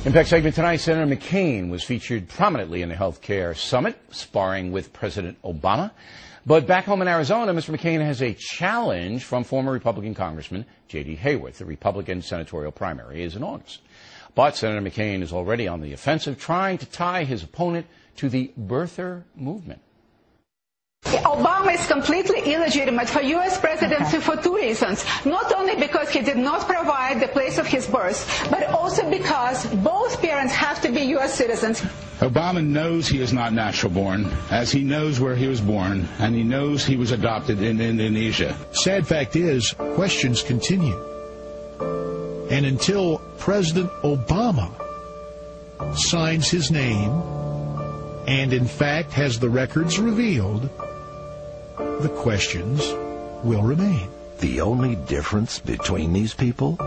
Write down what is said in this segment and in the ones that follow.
Impact segment tonight, Senator McCain was featured prominently in the health care summit, sparring with President Obama. But back home in Arizona, Mr. McCain has a challenge from former Republican Congressman J.D. Hayworth. The Republican senatorial primary is in August. But Senator McCain is already on the offensive, trying to tie his opponent to the birther movement. Obama is completely illegitimate for U.S. presidency for two reasons. Not only because he did not provide the place of his birth, but also because both parents have to be U.S. citizens. Obama knows he is not natural born, as he knows where he was born, and he knows he was adopted in Indonesia. Sad fact is, questions continue. And until President Obama signs his name, and in fact has the records revealed, the questions will remain. The only difference between these people?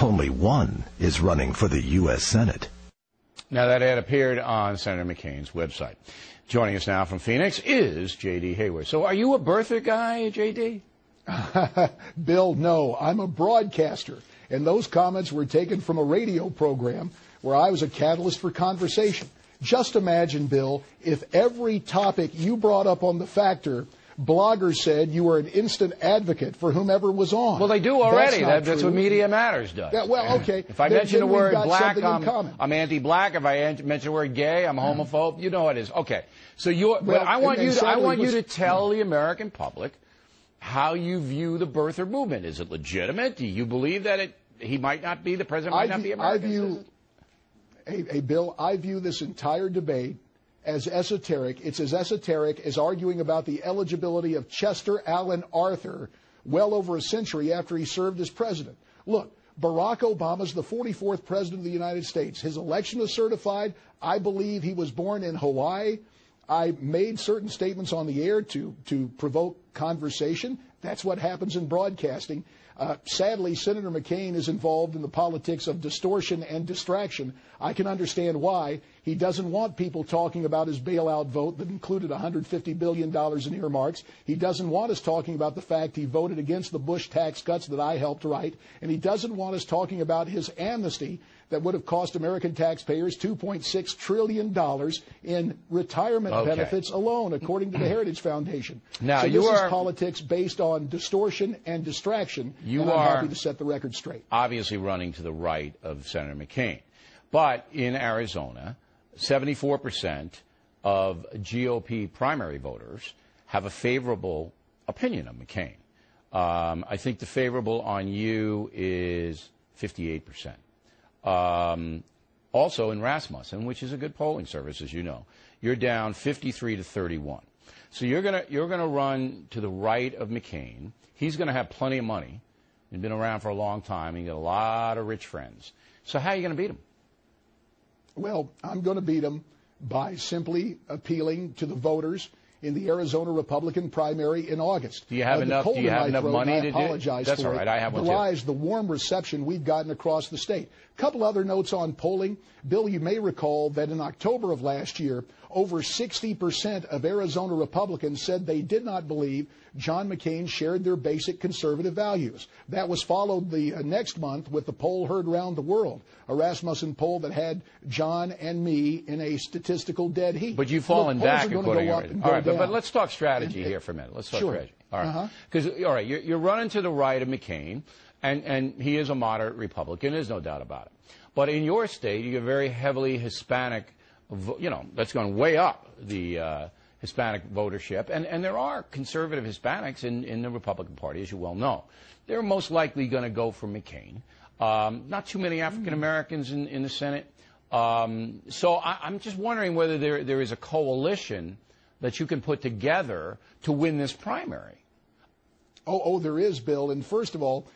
Only one is running for the U.S. Senate. Now, that ad appeared on Senator McCain's website. Joining us now from Phoenix is J.D. Hayworth. So are you a birther guy, J.D.? Bill, no. I'm a broadcaster. And those comments were taken from a radio program where I was a catalyst for conversation. Just imagine, Bill, if every topic you brought up on The Factor, bloggers said you were an instant advocate for whomever was on. Well, they do already. That's what Media Matters does. Yeah, well, okay. If I mention the word black, I'm anti-black. If I mention the word gay, I'm homophobe. You know what it is. Okay. So I want you to tell the American public how you view the birther movement. Is it legitimate? Do you believe that he might not be the president, might not be American? Hey, Bill, I view this entire debate as esoteric. It's as esoteric as arguing about the eligibility of Chester Alan Arthur well over a century after he served as president. Look, Barack Obama's the 44th president of the United States. His election was certified. I believe he was born in Hawaii. I made certain statements on the air to provoke conversation. That's what happens in broadcasting. Sadly, Senator McCain is involved in the politics of distortion and distraction. I can understand why. He doesn't want people talking about his bailout vote that included $150 billion in earmarks. He doesn't want us talking about the fact he voted against the Bush tax cuts that I helped write. And he doesn't want us talking about his amnesty that would have cost American taxpayers $2.6 trillion in retirement benefits alone, according to the Heritage Foundation. Now, so this is politics based on distortion and distraction, and I'm happy to set the record straight. Obviously running to the right of Senator McCain. But in Arizona, 74% of GOP primary voters have a favorable opinion of McCain. I think the favorable on you is 58%. Also in Rasmussen, which is a good polling service, as you know, you're down 53 to 31. So you're gonna run to the right of McCain. He's gonna have plenty of money. He's been around for a long time. He's got a lot of rich friends. So how are you gonna beat him? Well, I'm going to beat him by simply appealing to the voters in the Arizona Republican primary in August. Do you have enough money to do? That's all right. I have one too. Belies the warm reception we've gotten across the state. A couple other notes on polling. Bill, you may recall that in October of last year, over 60% of Arizona Republicans said they did not believe John McCain shared their basic conservative values. That was followed the next month with the poll heard around the world, a Rasmussen poll that had John and me in a statistical dead heat. But you've fallen back according to all right, but let's talk strategy here for a minute. Let's talk strategy. All right. Because, all right, you're running to the right of McCain, and he is a moderate Republican. There's no doubt about it. But in your state, you're very heavily Hispanic, that's gone way up, the Hispanic votership. And there are conservative Hispanics in the Republican Party, as you well know. They're most likely going to go for McCain. Not too many African Americans in the Senate. So I'm just wondering whether there is a coalition that you can put together to win this primary. Oh, there is, Bill. And first of all,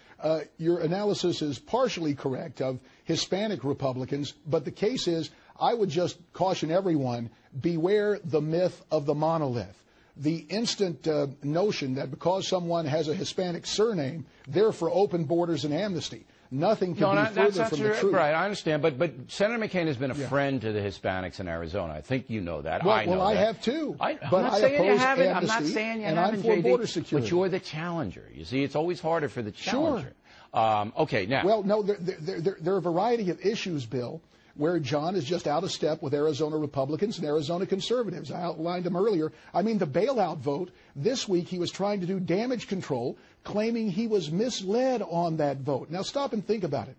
your analysis is partially correct of Hispanic Republicans, but the case is, I would just caution everyone, beware the myth of the monolith. The instant notion that because someone has a Hispanic surname, they're for open borders and amnesty. Nothing can be further from the truth. Right, I understand. But Senator McCain has been a friend to the Hispanics in Arizona. I think you know that. I know that. I have too. I'm not saying you haven't. I'm not saying you haven't, I'm for border security. But you're the challenger. You see, it's always harder for the challenger. Sure. Okay, now. Well, no, there are a variety of issues, Bill, where John is just out of step with Arizona Republicans and Arizona conservatives. I outlined them earlier. I mean, the bailout vote, this week he was trying to do damage control, claiming he was misled on that vote. Now stop and think about it.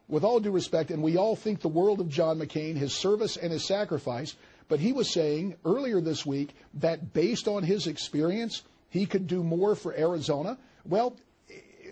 With all due respect, and we all think the world of John McCain, his service and his sacrifice, but he was saying earlier this week that based on his experience, he could do more for Arizona. Well,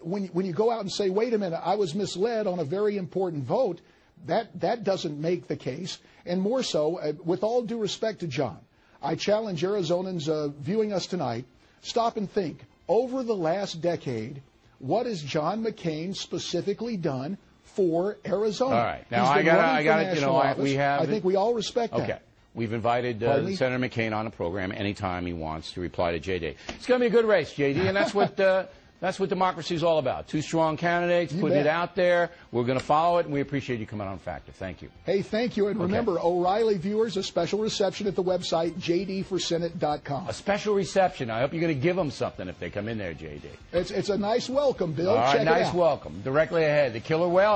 when you go out and say, wait a minute, I was misled on a very important vote, that doesn't make the case. And more so, with all due respect to John, I challenge Arizonans viewing us tonight, stop and think. Over the last decade, what has John McCain specifically done for Arizona? All right. Now, I got it. You know, I think we all respect that. Okay. We've invited Senator McCain on the program anytime he wants to reply to JD. It's going to be a good race, JD, and that's what democracy is all about. Two strong candidates, putting it out there. We're going to follow it, and we appreciate you coming on Factor. Thank you. Hey, thank you. And remember, O'Reilly viewers, a special reception at the website, jdforsenate.com. A special reception. I hope you're going to give them something if they come in there, JD. It's a nice welcome, Bill. All right, Check it out. nice welcome. Directly ahead, the killer whale.